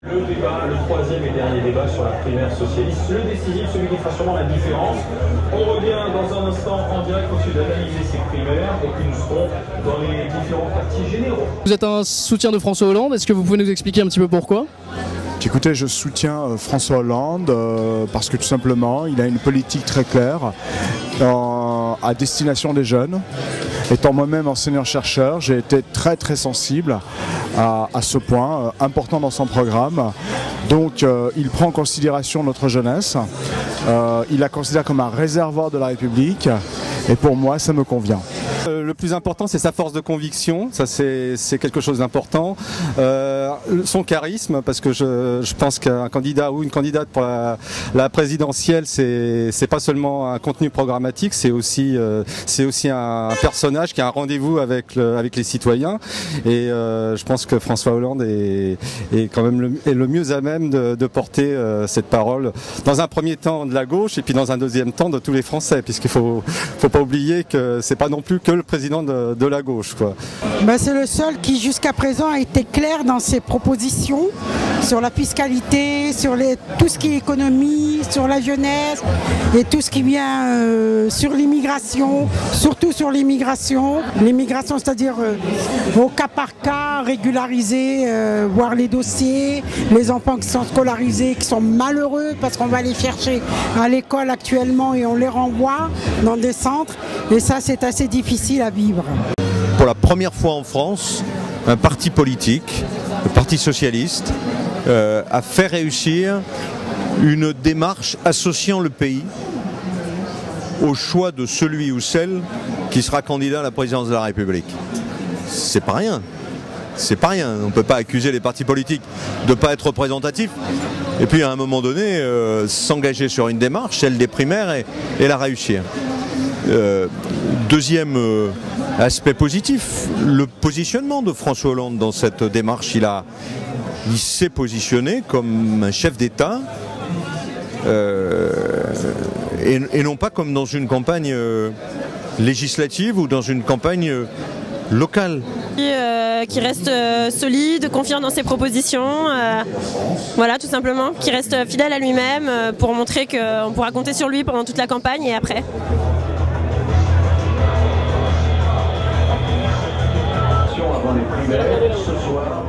Le débat, le troisième et dernier débat sur la primaire socialiste, le décisif, celui qui fera sûrement la différence. On revient dans un instant en direct ensuite d'analyser ces primaires et puis nous serons dans les différents quartiers généraux. Vous êtes un soutien de François Hollande, est-ce que vous pouvez nous expliquer un petit peu pourquoi ? Écoutez, je soutiens François Hollande parce que tout simplement, il a une politique très claire à destination des jeunes. Étant moi-même enseignant-chercheur, j'ai été très sensible à ce point important dans son programme. Donc il prend en considération notre jeunesse, il la considère comme un réservoir de la République et pour moi ça me convient. Le plus important, c'est sa force de conviction, ça c'est quelque chose d'important. Son charisme, parce que je pense qu'un candidat ou une candidate pour la présidentielle, c'est pas seulement un contenu programmatique, c'est aussi un personnage qui a un rendez-vous avec les citoyens. Et je pense que François Hollande est quand même le mieux à même de porter cette parole, dans un premier temps de la gauche et puis dans un deuxième temps de tous les Français, puisqu'il faut pas oublier que c'est pas non plus que le président de la gauche, quoi. C'est le seul qui jusqu'à présent a été clair dans ses propositions sur la fiscalité, sur tout ce qui est économie, sur la jeunesse et tout ce qui vient sur l'immigration, surtout sur l'immigration. L'immigration, c'est-à-dire au cas par cas, régulariser, voir les dossiers, les enfants qui sont scolarisés, qui sont malheureux parce qu'on va les chercher à l'école actuellement et on les renvoie dans des centres. Et ça, c'est assez difficile à vivre. Pour la première fois en France, un parti politique, le Parti socialiste, a fait réussir une démarche associant le pays au choix de celui ou celle qui sera candidat à la présidence de la République. C'est pas rien. C'est pas rien. On ne peut pas accuser les partis politiques de ne pas être représentatifs. Et puis à un moment donné, s'engager sur une démarche, celle des primaires, et la réussir. Deuxième aspect positif, le positionnement de François Hollande dans cette démarche. Il s'est positionné comme un chef d'État et non pas comme dans une campagne législative ou dans une campagne locale. Qui reste solide, confiant dans ses propositions, voilà, tout simplement, qui reste fidèle à lui-même pour montrer qu'on pourra compter sur lui pendant toute la campagne et après. Avant les primaires ce soir.